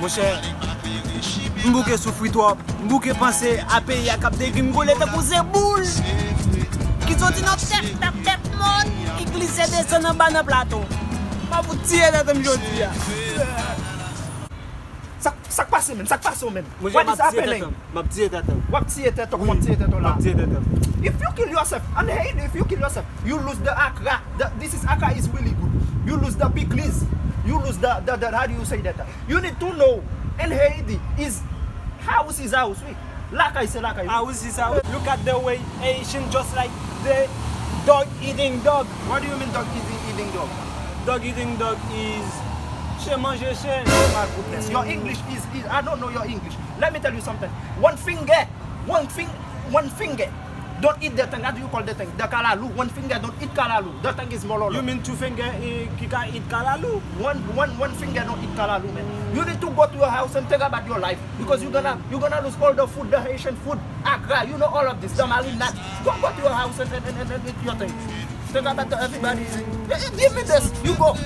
Mon cher, m'bouke souffrir toi, m'bouke penser à payer à cap de gringole te pousser boule. Qui sont dans tête monde, qui glisse descend en bas dans plateau. Pas vous tirer dans me jodi. Ça passe même, ça passe même. Mon What cher, is happening? m'a petit tête. What tirer tête, comment tirer tête là? M'a petit tête. If you kill yourself, and hey, if you kill yourself, you lose the Accra. This is Accra is really good. You lose the big list. You lose the how do you say that? You need to know. And Haiti is house is house. Laka is Laka. House is house. Look at the way Asian just like the dog eating dog. What do you mean dog eating dog? Dog eating dog is chien manger chien. Oh my goodness. Your English is I don't know your English. Let me tell you something. One finger. Don't eat the thing. How do you call the thing? The kalalu. One finger don't eat kalalu. The thing is mololo. You mean two finger qui can eat kalalu? One finger don't eat kalalu, man. You need to go to your house and think about your life because you're gonna lose all the food, the Haitian food, Accra. You know all of this. The marinade. Go to your house and eat your thing. Think about everybody. Give me this. You go.